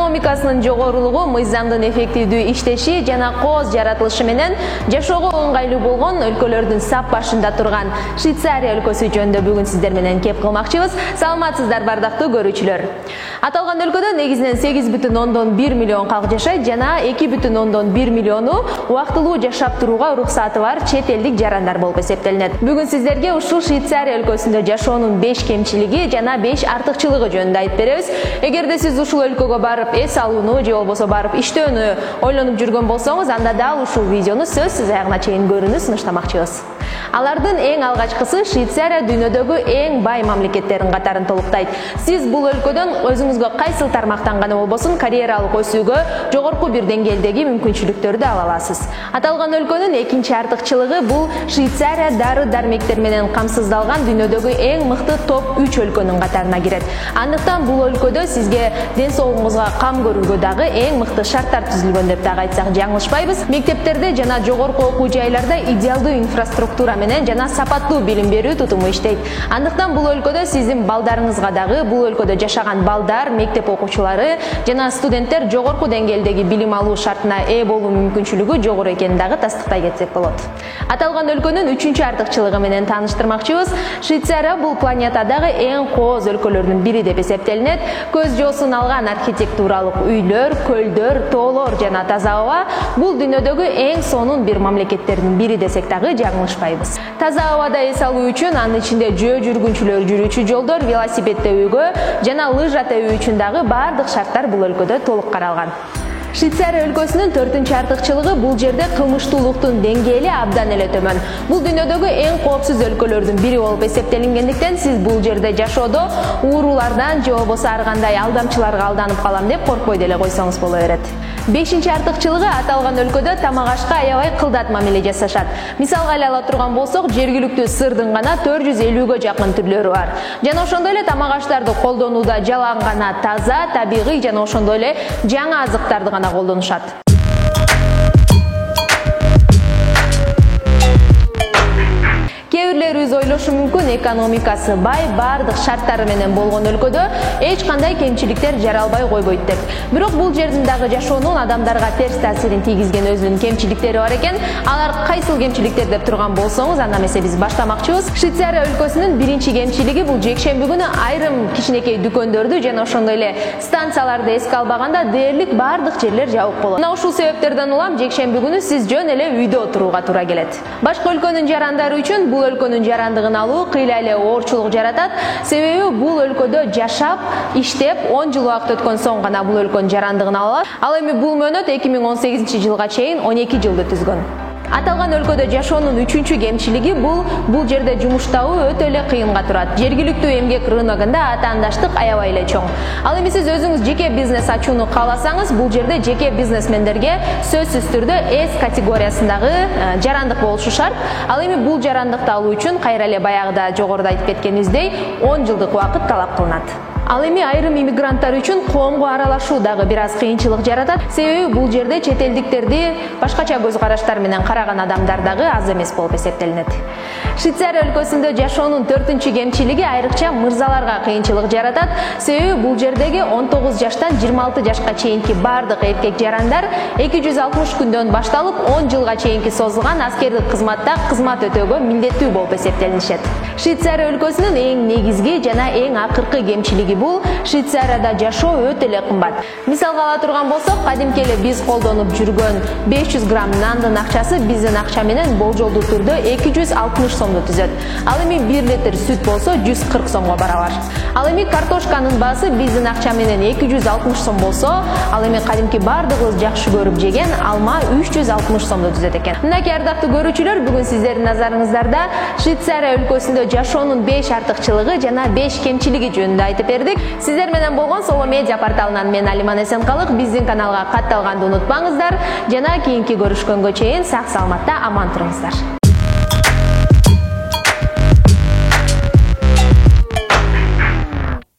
экономикасынын жогорулугу, мыйзамдын эффективдүү иштеши жана кооз жаратылышы менен жашоого ыңгайлуу болгон өлкөлөрдүн сап башында турган Швейцария өлкөсү жөнүндө бүгүн сиздер менен кеп кылмакчыбыз. Саламатсыздар бардактуу көрүүчүлөр. Аталган өлкөдө негизинен 8,1 миллион калк жашайт жана 2,1 миллиону убактылуу жашап турууга уруксаты бар чет элдик жарандар болуп эсептелинет. Бүгүн сиздерге ушул Швейцария өлкөсүндө жашоонун 5 кемчилиги жана 5 артыкчылыгы жөнүндө айтып беребиз. Эгерде сиз ушул өлкөгө барып эс алууну же болбосо барып иштөөнү ойлонуп жүргөн болсоңуз, анда дал ушул видеону сөзсүз аягына чейин көрүүнү сунуштамакчыбыз. Алардын эң алгачкысы Швейцария дүйнөдөгү эң бай мамлекеттердин катарын толуктайт. Сиз бул өлкөдөн өзүңүзгө кайсыл тармактан гана болбосун карьералык өсүүгө, жогорку бир деңгээлдеги мүмкүнчүлүктөрдү ала аласыз. Аталган өлкөнүн экинчи артыкчылыгы бул Швейцария дары-дармектер менен камсыздалган дүйнөдөгү эң мыкты топ 3 өлкөнүн катарына кирет. Андыктан бул өлкөдө сизге ден соолугуңузга кам көрүүгө дагы эң мыкты шарттар түзүлгөн деп дагы айтсак жаңылышпайбыз. Мектептерде жана жогорку окуу жайларда идеалдуу инфраструктура менен жана сапаттуу билим берүү тутуму иштейт. Андыктан бул өлкөдө сиздин балдарыңызга дагы, бул өлкөдө жашаган балдар, мектеп окуучулары жана студенттер жогорку деңгээлдеги билим алуу шартына ээ болуу мүмкүнчүлүгү жогору экенин дагы тастыктай кетсек болот. Аталган өлкөнүн 3-чү артыкчылыгы менен тааныштырмакчыбыз. Швейцария бул планетадагы эң кооз өлкөлөрдүн бири деп эсептелинет. Көз жоосун алган архитектуралык үйлөр, көлдөр, тоолор жана таза аба бул дүйнөдөгү эң сонун бир мамлекеттердин бири десек дагы жаңылышпайбыз. Таза абада эс алуу үчүн анын ичинде жөө жүргүнчүлөр жүрүүчү жолдор, велосипед тебүүгө жана лыжа тебүү үчүн дагы бардык шарттар бул өлкөдө толук каралган. Швейцария өлкөсүнүн 4-чү артыкчылыгы бул жерде кылмыштуулуктун деңгээли абдан эле төмөн. Бул дүйнөдөгү эң коопсуз өлкөлөрдүн бири болуп эсептелингендиктен сиз бул жерде жашоодо уурулардан же болбосо ар кандай алдамчыларга алданып калам деп коркпой деле койсоңуз боло берет. 5-чи артыкчылыгы аталган өлкөдө тамак ашка аябай кылдат мамиле жасашат. Мисалга ала турган болсок, жергиликтүү сырдын гана 450гө жакын түрлөрү бар. Жана ошондой эле тамак аштарды колдонууда жалаң гана таза, табигый жана ошондой эле жаңы азыктарды гана колдонушат. Кээбирлерибиз ойлошу мүмкүн, экономикасы бай, бардык шарттары менен болгон өлкөдө эч кандай кемчиликтер жаралбай койбойт деп. Бирок бул жердин дагы жашоонун адамдарга терс таасирин тийгизген өзүнүн кемчиликтери бар экен. Алар кайсыл кемчиликтер деп турган болсоңуз, анда эмесе биз баштамакчыбыз. Швейцария өлкөсүнүн биринчи кемчилиги бул жекшемби күнү айрым кичинекей дүкөндөрдү жана ошондой эле станцияларды эске албаганда дээрлик бардык жерлер жабык болот. Мына ушул себептерден улам жекшемби күнү сиз жөн эле үйдө отурууга туура келет. Башка өлкөнүн жарандары үчүн бул өлкөнүн жарандыгын алуу кыйла эле оорчулук жаратат. Себеби бул өлкөдө жашап, иштеп 10 жыл убакыт өткөн соң гана бул өлкөнүн жарандыгын ала алат. Ал эми бул мөөнөт 2018-жылга чейин 12 жылды түзгөн. Аталган өлкөдө жашоонун 3-чү кемчилиги бул жерде жумуш табуу өтө эле кыйынга турат. Жергиликтүү эмгек рыногунда атаандаштык аябай эле чоң. Ал эми сиз өзүңүз жеке бизнес ачууну кааласаңыз, бул жерде жеке бизнесмендерге сөзсүз түрдө С категориясындагы жарандык болушу шарт. Ал эми бул жарандыкты алуу үчүн кайра эле баягыда жогоруда айтып кеткенибиздей 10 жылдык убакыт талап кылынат. Ал эми айрым иммигранттар үчүн коомго аралашуу дагы бир аз кыйынчылык жаратат. Себеби бул жерде чет элдиктерди башкача көз караштар менен караган адамдар дагы аз эмес болуп эсептелинет. Швейцария өлкөсүндө жашоонун 4-чү кемчилиги айрыкча мырзаларга кыйынчылык жаратат. Себеби бул жердеги 19 жаштан 26 жашка чейинки бардык эркек жарандар 260 күндөн башталып 10 жылга чейинки созулган аскердик кызматта кызмат өтөөгө милдеттүү болуп эсептелинишет. Швейцария өлкөсүнүн эң негизги жана эң акыркы кемчилиги бул Швейцарияда жашоо өтө эле кымбат. Мисалга ала турган болсок, кадимки эле биз колдонуп жүргөн 500 грамм нандын акчасы биздин акча менен болжолдуу түрдө 260 сомду түзөт. Ал эми 1 литр сүт болсо 140 сомго барабар. Ал эми картошканын баасы биздин акча менен 260 сом болсо, ал эми кадимки бардыгыбыз жакшы көрүп жеген алма 360 сомду түзөт экен. Мынакей ардактуу көрүүчүлөр, бүгүн сиздердин назарыңыздарда Швейцария өлкөсүндө жашоонун 5 артыкчылыгы жана 5 кемчилиги жөнүндө айтып бердик. Сиздер менен болгон Соло медиа порталынан мен Алиман Эсенкалык. Биздин каналга катталганды унутпаңыздар жана кийинки көрүшкөнгө чейин сак саламатта аман туруңуздар.